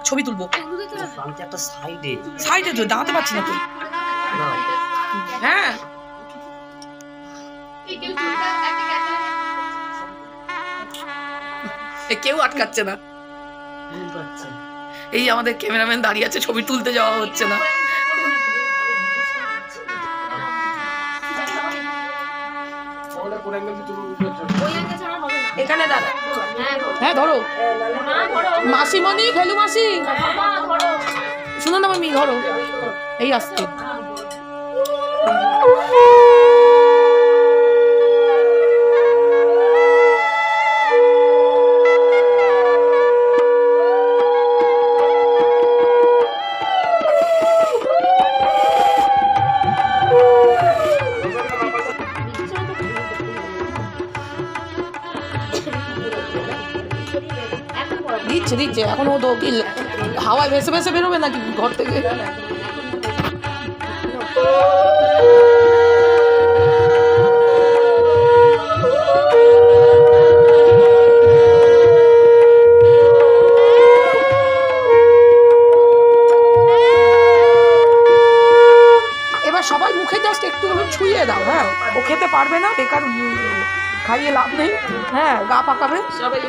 ছবি তুলবো। একটা সাইডে সাইডে তো দাঁড়াতে পারছি না তো। হ্যাঁ কেউ আটকাচ্ছে না। এই আমাদের ক্যামেরাম্যান দাঁড়িয়ে আছে, ছবি তুলতে যাওয়া হচ্ছে না। এখানে দাঁড়া। হ্যাঁ ধরো মাসিমণি, ফেলু মাসি, শুনো না মামি, ধরো এই আসছে। দিচ্ছে দিচ্ছে এখন ও তো কি হাওয়ায় ভেসে ভেসে বেরোবে নাকি ঘর থেকে? এবার সবাই মুখে জাস্ট একটু ছুঁয়ে দাও। হ্যাঁ ও খেতে পারবে না, বেকার খাইয়ে লাভ নেই। হ্যাঁ গা পাকাবে সবাই।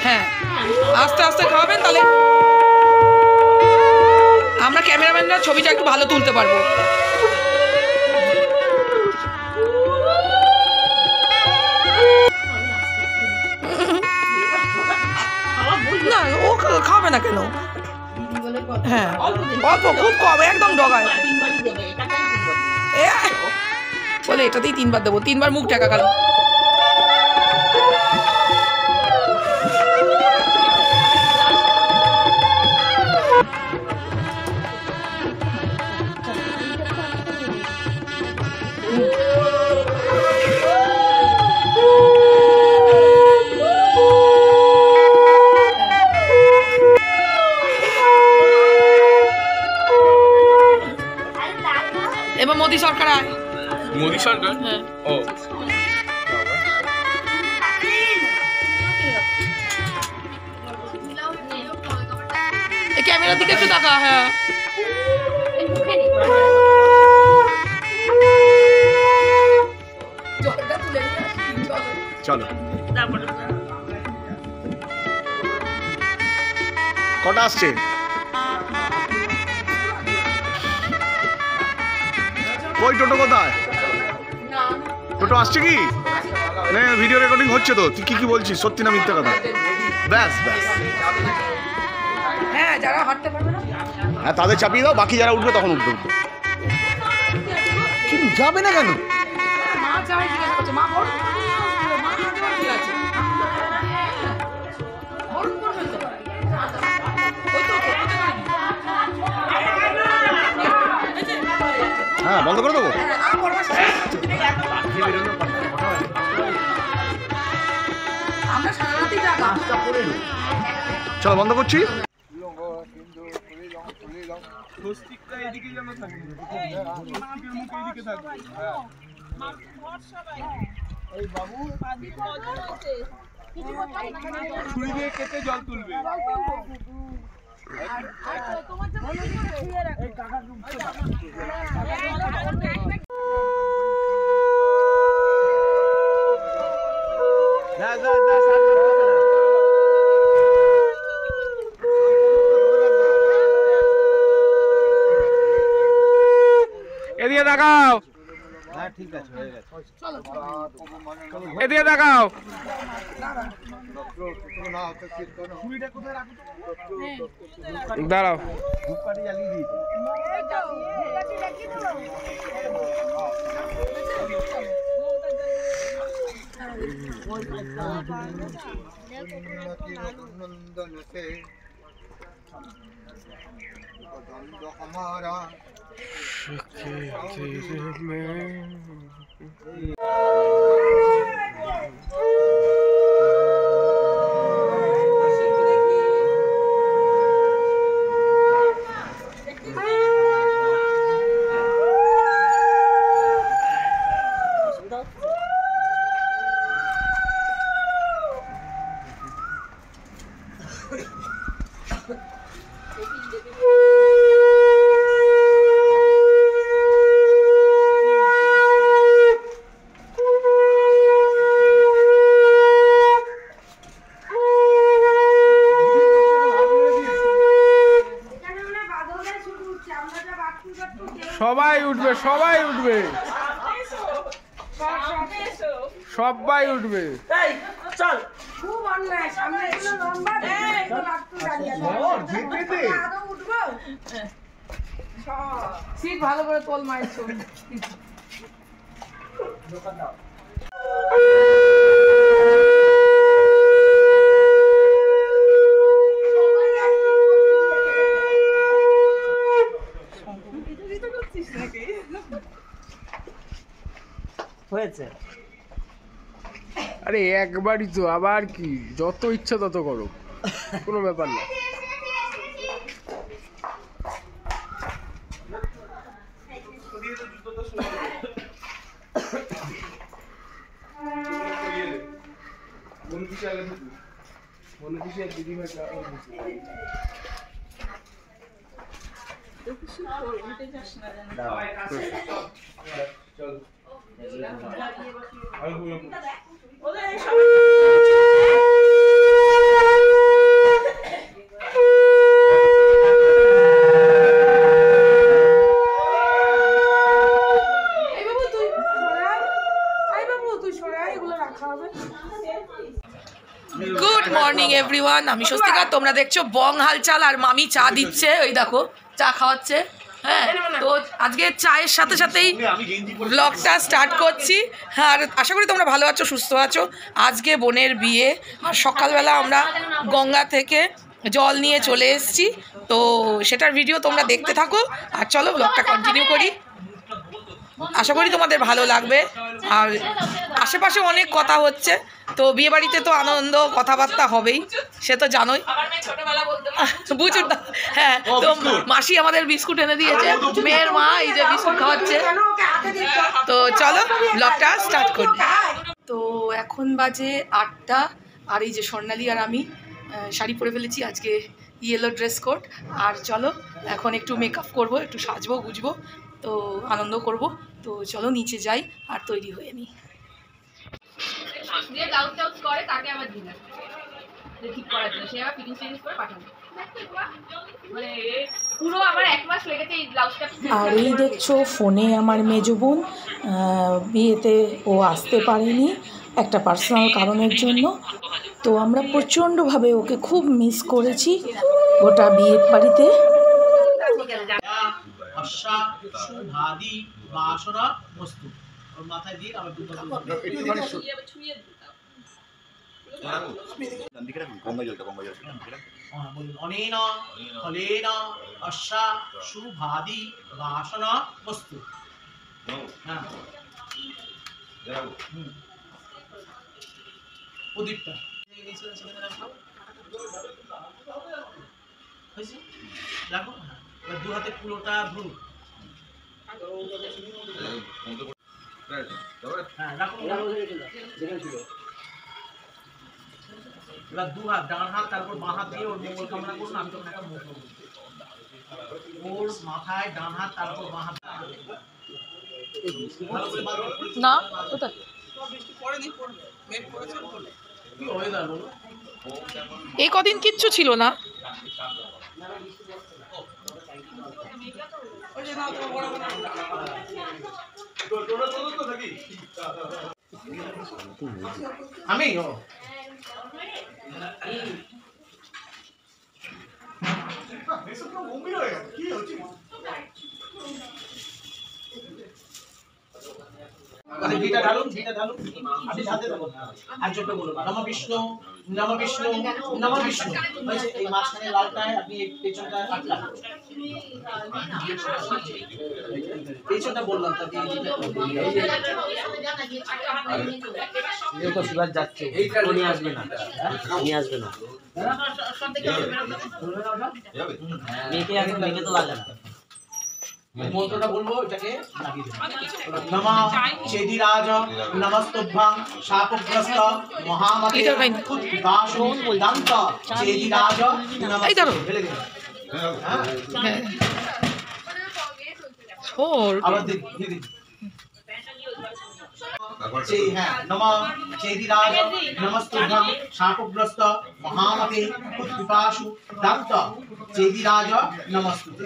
হ্যাঁ আস্তে আস্তে খাওয়াবেন, তাহলে আমরা ক্যামেরাম্যানরা ছবিটা একটু ভালো তুলতে পারবো। না ও খাবে না কেন? হ্যাঁ অল্প, খুব কম, একদম ডগায় বলে এটাতেই 3 বার দেবো, 3 বার মুখ ঢাকা গেল। এবার মোদি সরকার আয়। মোদি সরকার? হ্যাঁ ও এই ক্যামেরার দিকে একটু তাকা। হ্যাঁ চলো। কটা আসছে? ওই টোটো কোথায়? টোটো আসছে কি? ভিডিও রেকর্ডিং হচ্ছে তো। তুই কি বলছিস, সত্যি না মিথ্যা কথা? ব্যাস ব্যাস, হ্যাঁ যারা হাঁটতে পারবে না হ্যাঁ তাদের চাপিয়ে দাও, বাকি যারা উঠবে তখন উঠবে। যাবে না কেন? মা যাই জিজ্ঞাসা করছে, মা বড় মা ঠিক আছে। হ্যাঁ বন্ধ করে দেবো। চলো বন্ধ করছি। ছুরি দিয়ে কেটে জল তুলবে। এদিকে দেখাও। হ্যাঁ ঠিক আছে, হয়ে গেছে। এদিকে দেখাও। দাঁড়াও। हमारा সবাই উঠবে, সবাই উঠবে, সবাই উঠবে। সিট ভালো করে তোল মায়ের ছবি। হয়েছে। আরে একবারই তো, আবার কি, যত ইচ্ছা তত করো, কোনো ব্যাপার না। গুড মর্নিং এভরিওয়ান, আমি স্বস্তিকা, তোমরা দেখছো বং হালচাল। আর মামি চা দিচ্ছে, ওই দেখো চা খাওয়াচ্ছে। হ্যাঁ, তো আজকে চায়ের সাথে সাথেই ব্লগটা স্টার্ট করছি। হ্যাঁ, আর আশা করি তোমরা ভালো আছো, সুস্থ আছো। আজকে বোনের বিয়ে, আর সকালবেলা আমরা গঙ্গা থেকে জল নিয়ে চলে এসেছি, তো সেটার ভিডিও তোমরা দেখতে থাকো। আর চলো ব্লগটা কন্টিনিউ করি, আশা করি তোমাদের ভালো লাগবে। আর আশেপাশে অনেক কথা হচ্ছে, তো বিয়েবাড়িতে তো আনন্দ কথাবার্তা হবেই, সে তো জানোই, বুঝুন না। হ্যাঁ, তো মাসি আমাদের বিস্কুট এনে দিয়েছে, মেয়ের মা এই যে বিস্কুট খাওয়াচ্ছে। তো চলো ব্লগটা স্টার্ট করি। তো এখন বাজে 8টা, আর এই যে স্বর্ণালী আর আমি শাড়ি পরে ফেলেছি, আজকে ইয়েলো ড্রেস কোড। আর চলো এখন একটু মেকআপ করবো, একটু সাজবো গুজবো, তো আনন্দ করব। তো চলো নিচে যাই আর তৈরি হয়ে নিই। দিয়ে ব্লাউজ টাউজ করে তাকে আবার দিলাম ঠিক করার জন্য, সে আবার ফিটিংস ফিটিংস করে পাঠাবে। মানে পুরো আমার 1 মাস লেগেছে এই ব্লাউজটা। আর এই দেখছো ফোনে আমার মেজো বোন, বিয়েতে ও আসতে পারেনি একটা পার্সোনাল কারণের জন্য। তো আমরা প্রচণ্ডভাবে ওকে খুব মিস করেছি গোটা বিয়ের বাড়িতে। মাথায় দিয়ে আবার অনেন ফলেন অশ্বা শুভাদি বাসন বস্তু। প্রদীপটা রাখো, দু হাতে পুরোটা ধরু। হ্যাঁ রাখো, এবার 2 হাত, ডান হাত তারপর বাঁ হাত দিয়ে ওর মঙ্গল কামনা করুন। আমি তখন একটা মুখ ওর মাথায় ডান হাত তারপর বাঁ হাত। না ওটা এই কদিন কিচ্ছু ছিল না। আমি ঘিটা ঢালুন, ঘিটা ঢালুন। আপনি হাতে দেবো, আর চোখে বলুন নম বিষ্ণু, নম বিষ্ণু, নম বিষ্ণু। এই মাঝখানে লালটায় আপনি এই পেছনটা আটকান। পেছনটা বললাম তা দিয়ে এই তো সুরাজ যাচ্ছে, এইটা নিয়ে আসবে না, নিয়ে আসবে না। মেয়েকে আগে মেয়েকে তো লাগে না। মন্ত্রটা বলবো, এটাকে লাগিয়ে দেব। নমঃ চেদিরাজ নমস্তুভ্যং শাপগ্রস্ত মহামতে দাসো দান্ত চেদিরাজ নমস্তুভ্যং। আবার দিদি হ্যাঁ, নমঃ চেদিরাজ নমস্তুভ্যং শাপগ্রস্ত মহামতে পিপাসু দান্ত চেদিরাজ নমস্তুতে।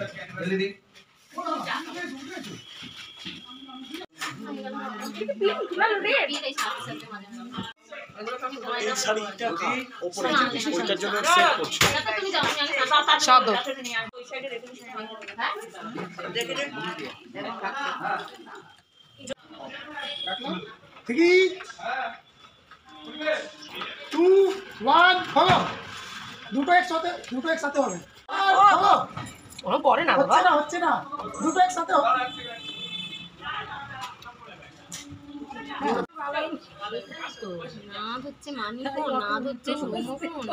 এই শাড়িটাকে ওপরে ওইটার জন্য সেট করছি। সাদো থ্রি টু ওয়ান ফলো। দুটো একসাথে হবে। ফলো ওরা পরে না বাবা, হচ্ছে না দুটো একসাথে হবে। নাদ হচ্ছে মানি ফোন, নাদ হচ্ছে সোমো ফোন।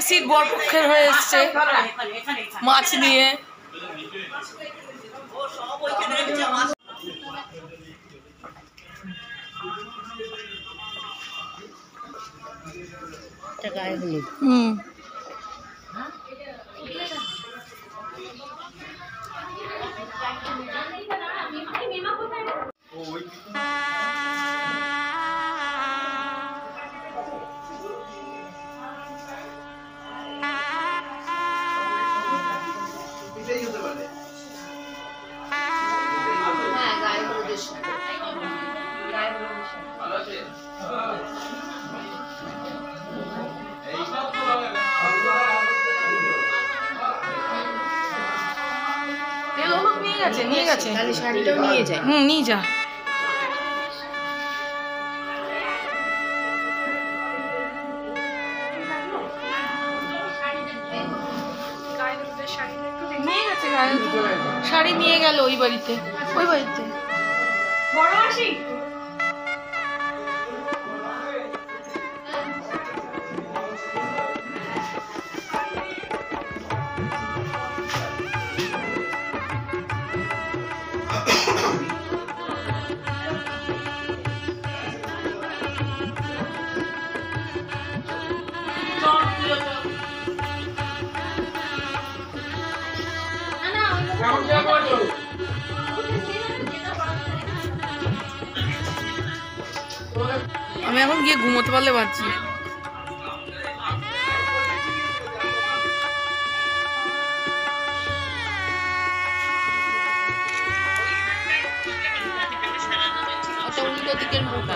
সিট বরপক্ষের হয়ে এসছে মাছ নিয়ে। হুম নিয়ে গেছে শাড়িটাও নিয়ে যায়। নিয়ে যা। নিয়ে গেছে শাড়ি, নিয়ে গেল ওই বাড়িতে। বড় মাসি আমি এখন গিয়ে ঘুমোতে পারলে পারছি। উল্টো দিকের মুখ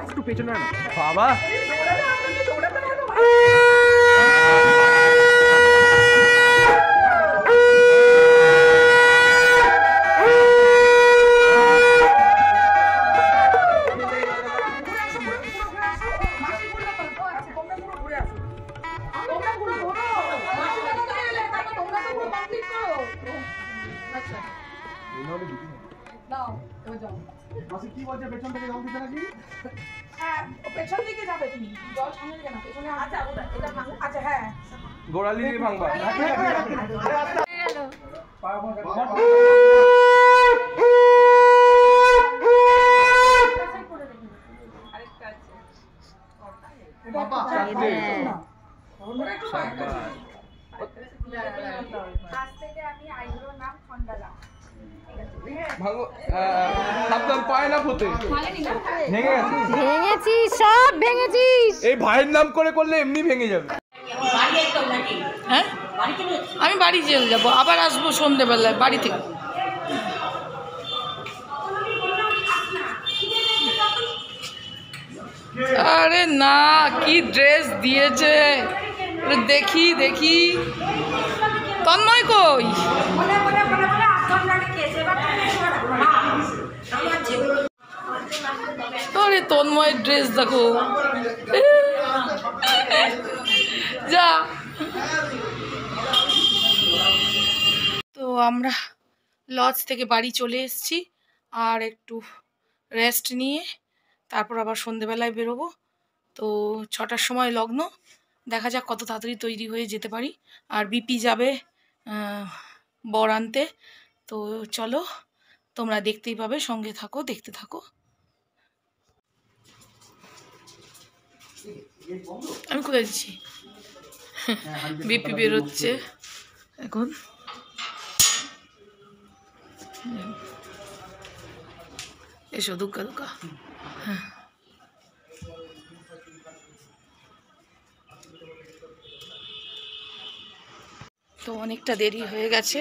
একটু পেছনে আনো বাবা। কি বলছে পেছন থেকে জল দিতে নাকি? হ্যাঁ, পেছন দিকে যাবে তুমি। জল সামনে দিকে না, পেছনে। আচ্ছা, এটা ভাঙো। আচ্ছা, হ্যাঁ। গোড়ালি দিয়ে ভাঙবা। আজ থেকে আমি আইব্রোর নাম খন্ডালা। ঠিক আছে? সাবধান পায় না ফোতে ভেঙে গেছে। ভেঙেছিস, সব ভেঙেছিস। এই ভাইয়ের নাম করে করলে এমনি ভেঙে যাবে। হ্যাঁ আমি বাড়ি চলে যাবো, আবার আসবো সন্ধ্যেবেলায় বাড়ি থেকে। আরে না, কি ড্রেস দিয়েছে দেখি দেখি। তন্ময় কই? আরে তন্ময়ের ড্রেস দেখো, যা। তো আমরা লজ থেকে বাড়ি চলে এসেছি, আর একটু রেস্ট নিয়ে তারপর আবার সন্ধেবেলায় বেরোবো। তো 6টার সময় লগ্ন, দেখা যাক কত তাড়াতাড়ি তৈরি হয়ে যেতে পারি। আর বিপি যাবে বর আনতে। তো চলো, তোমরা দেখতেই পাবে, সঙ্গে থাকো, দেখতে থাকো। আমি কোথায় যাচ্ছি? বিপি বেরোচ্ছে এখন। এসো দুগ্গা দুগ্গা। হ্যাঁ তো অনেকটা দেরি হয়ে গেছে।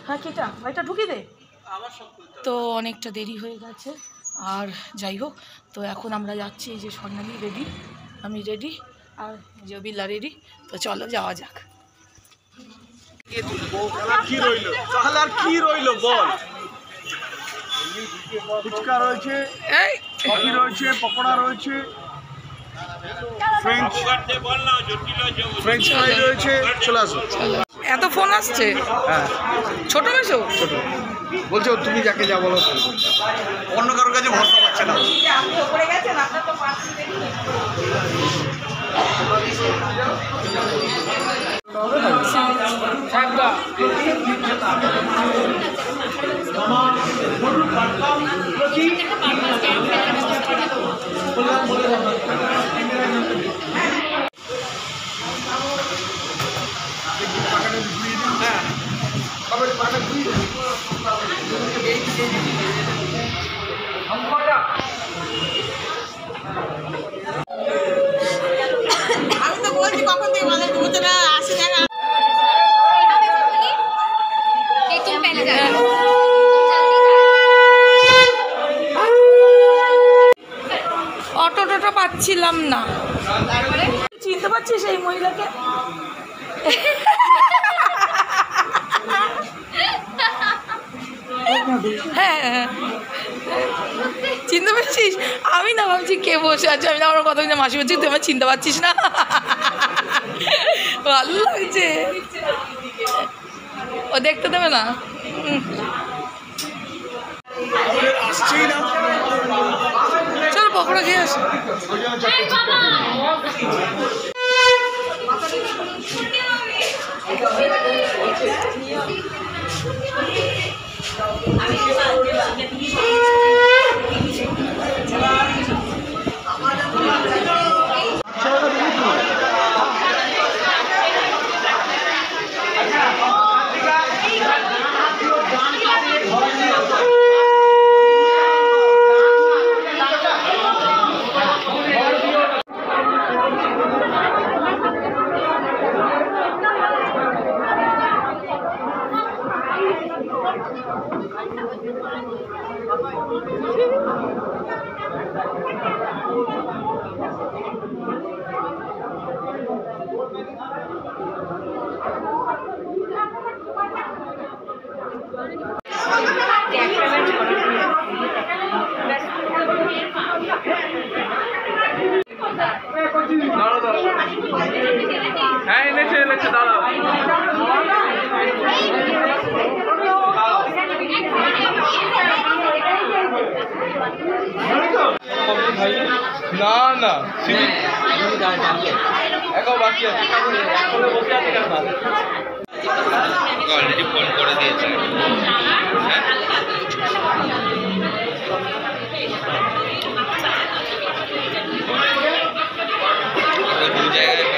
হ্যাঁ কেটা ভাইটা ঢুকিয়ে দে। তো অনেকটা দেরি হয়ে গেছে, আর যাই হোক, তো এখন আমরা যাচ্ছি। এই যে স্বর্ণালী রেডি, আমি রেডি, আর যে বিল্লা রেডি। তো চলো যাওয়া যাক। কি রইলো তাহলে, আর কি রইলো বল? ফুচকা রয়েছে, এই কফি রয়েছে, পকোড়া রয়েছে, ফ্রেঞ্চ ফ্রাই রয়েছে। চলে আসো। এত ফোন আসছে। হ্যাঁ ছোট মেশো ছোট বলছো, তুমি যাকে যা বলো, অন্য কারোর কাছে ভরসা পাচ্ছে না। আমি তো বলছি কখন থেকে বলে দুধটা আসে দেখা। অটো টোটো পাচ্ছিলাম না। চিনতে পারছিস এই মহিলাকে? হ্যাঁ চিনতে পারছিস? আমি না ভাবছি কে বসে আছে, আমি না আমার কথা মাসি বলছি, তুই আমার চিনতে পারছিস না? ভালো লাগছে। ও দেখতে দেবে না? চল পকোড়া খেয়ে আসি। হ্যাঁ এনেছে এনেছে, দাঁড়াও। না না এখন বাকি আছে, বসে আছে কেন? অলরেডি ফোন করে দিয়েছে। হ্যাঁ দু জায়গায়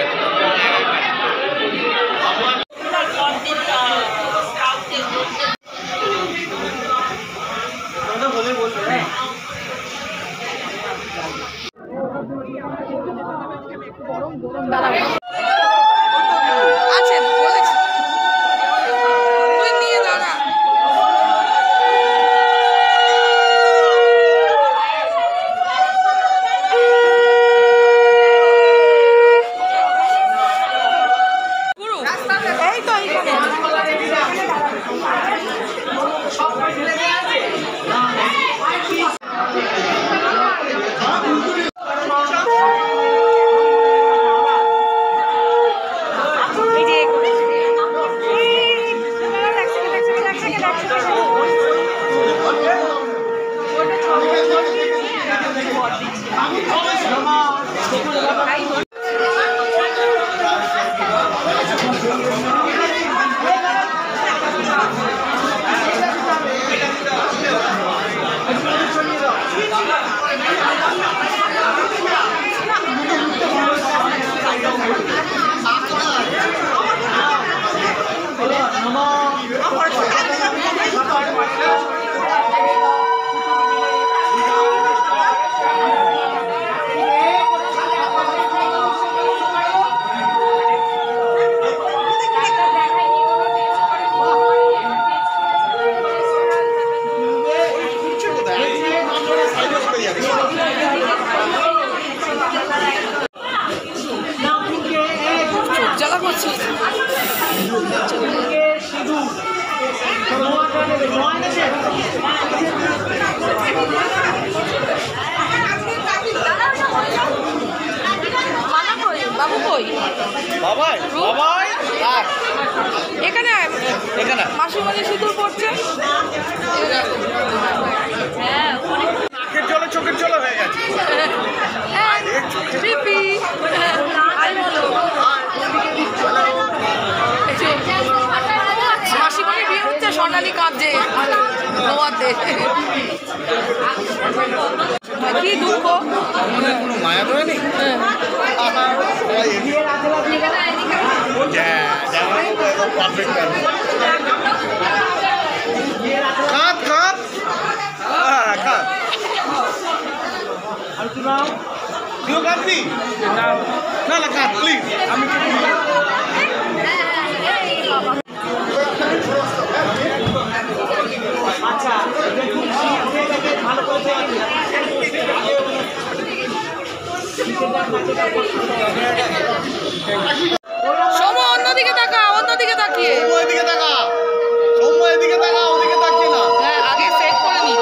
মানা কই বাবু কই বাবাই বাবাই এখানে এখানে মাসিমাঝে সিঁদুর পড়ছে চোখের জলে হয়ে গেছে পিপি মাসিমাকে বিয়ে হচ্ছে স্বর্ণালী কাঁদছে গোয়াতে কি দুঃখ কোনো মায়া ধরে নি কাঁদ কাঁদ কাঁদ তুইও কাঁদবি না না কাঁদ প্লিজ আমি আচ্ছা দেখুন ভালো করে সোমু অন্যদিকে তাকা অন্যদিকে তাকিয়ে ওইদিকে তাকা সৌম্য এদিকে তাকা ওদিকে তাকিয়ে না হ্যাঁ আগে সেট করে নি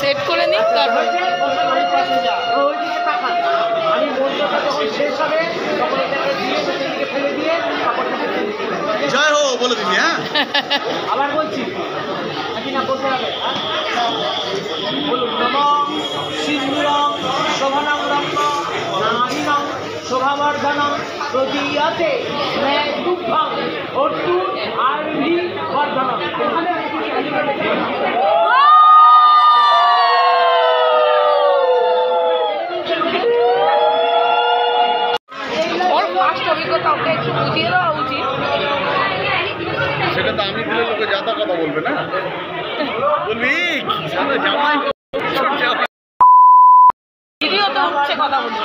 সেট করে নি তারপর আমি মন্ত্রটা যখন শেষ হবে তখন এটাকে দিয়ে সেদিকে ফেলে দিয়ে জয় হো বলে দিবি হ্যাঁ আবার বলছি নাকি না বলতে হবে বলুন নম সিন্ধুরং শোভনং রত্ন নারীণং শোভাবর্ধনং প্রদীয়তে দুঃখং অর্জু আরভি বর্ধনং ওর ফার্স্ট অভিজ্ঞতা ওকে একটু বুঝিয়ে দেওয়া উচিত সেটা তো আমি দিলে লোকে যাতা কথা বলবে না বলবি কি সারা জামাই ভিডিও তো হচ্ছে কথা বলছি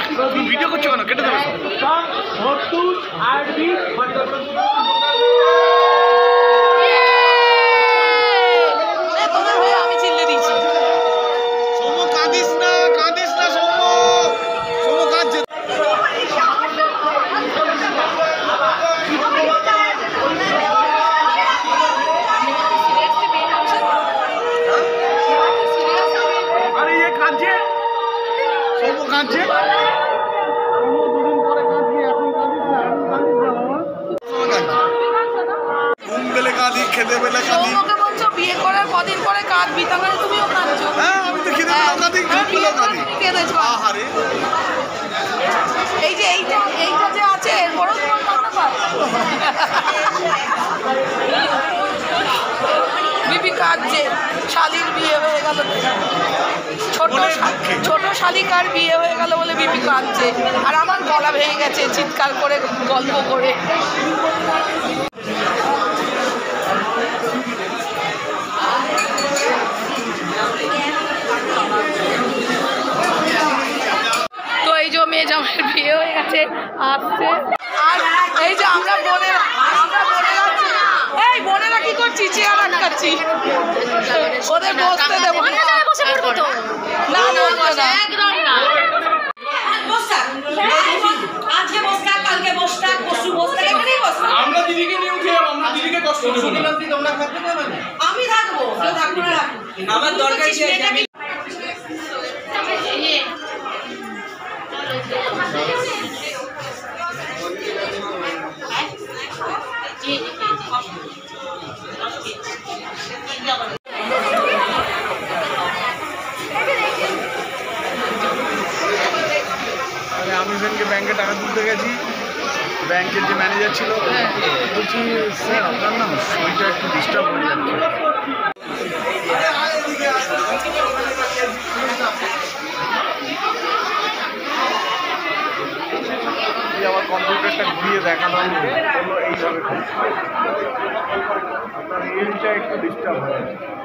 ভিডিও করছো কেন কেটে দেবে সব অর্জু আরভি বর্ধনং তোদের হয়ে আমি চিল্লে দিয়েছি সৌম্য কাঁদিস না সৌম্য সৌম্য কাঁদছে আরে ইয়ে কাঁদছে সৌম্য কাঁদছে সৌম্য দুদিন পরে কাঁদছে এখন কাঁদিস না বাবা ঘুম পেলে কাঁদি খেতে পেলে কাঁদি সৌম্যকে বলছো বিয়ে করার কদিন পরে কাঁদবি তার মানে তুমিও কাঁদছো হ্যাঁ আমি তো খেতে পেলেও কাঁদি ঘুম পেলেও কাঁদি কেঁদেছো আহারে এই যে এইটা যে আছে এরপরেও তোমার কান্না পায় বিপি কাঁদছে শালির বিয়ে হয়ে গেল ছোট শালিকার বিয়ে হয়ে গেল বলে বিপি কাঁদছে আর আমার গলা ভেঙে গেছে চিৎকার করে গল্প করে তো এই যে মেয়ে জামাইয়ের বিয়ে হয়ে গেছে আসছে আর এই যে আমরা বোনেরা এই বোনেরা কি করছি চেয়ার আটকাচ্ছি ওদের বসতে দেবো না আজকে বসটা কালকে বসটা পরশু বসটা এখানেই বসটা আমরা দিদিকে নিয়ে উঠে যাবো আমরা দিদিকে কষ্ট দেবো না তোমরা থাকতে পারবে না আমি থাকবো কেউ থাকবো না আমার দরকার কি আমি সেদিনকে ব্যাংকে টাকা তুলতে গেছি ব্যাংকের যে ম্যানেজার ছিল বলছি স্যার আপনার না শরীরটা একটু ডিস্টার্ব হয়ে যাচ্ছে আমার কম্পিউটারটা ঘুরিয়ে দেখানো হলো এইভাবে আপনার হেলথটা একটু ডিস্টার্ব হয়ে যাচ্ছে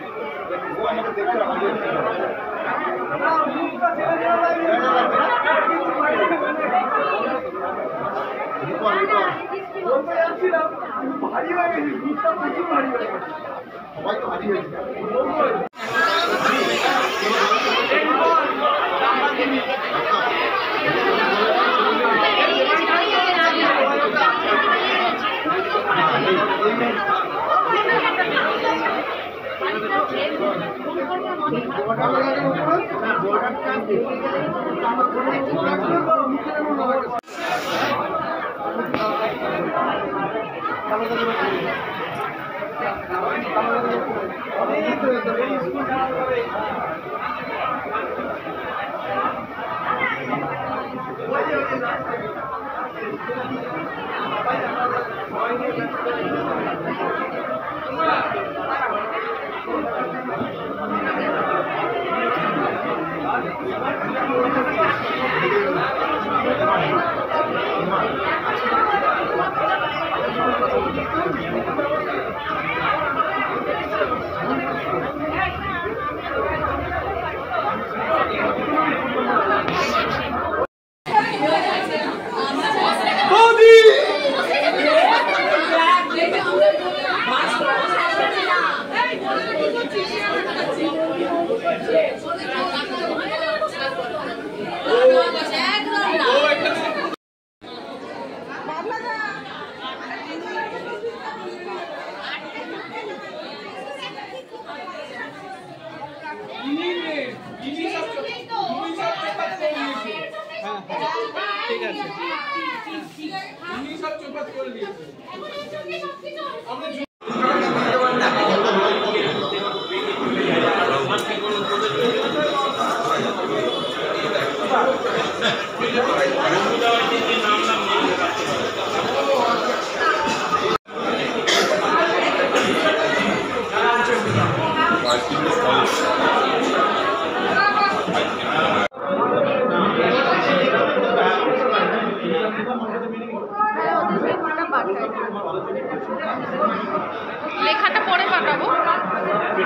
লেখাটা পরে পাঠাবো,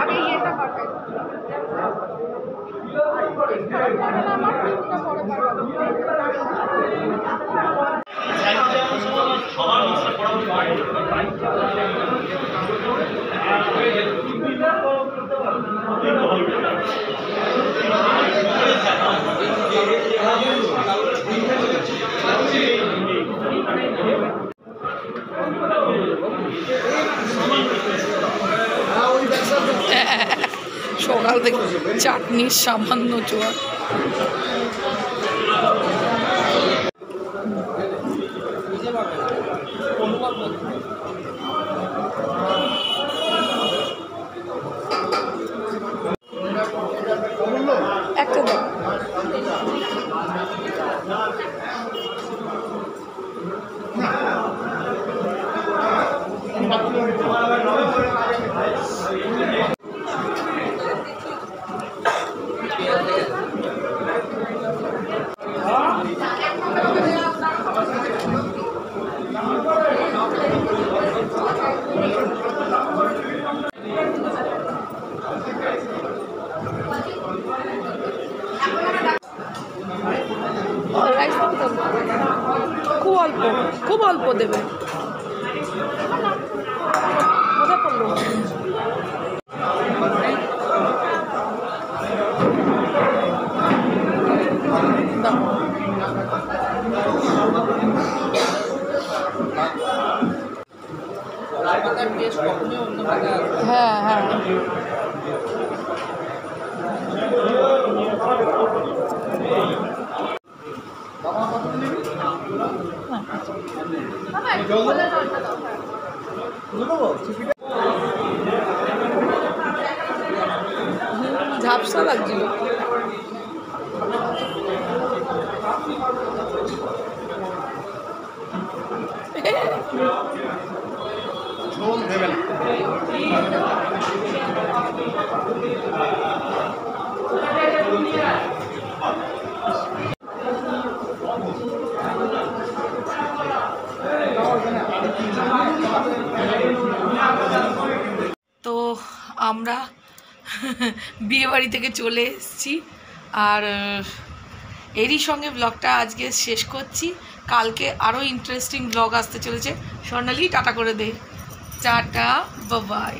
আগে ইয়েটা পাঠাই। সকাল থেকে চাটনির সামান্য জোয়ার। একটা দাও। খুব অল্প দেবে। কোথায় পড়লো? হ্যাঁ হ্যাঁ ঝাপসা লাগছিল। তো আমরা বিয়ে বাড়ি থেকে চলে এসেছি, আর এরই সঙ্গে ব্লগটা আজকে শেষ করছি। কালকে আরও ইন্টারেস্টিং ব্লগ আসতে চলেছে। স্বর্ণালী টাটা করে দে। Tata, by.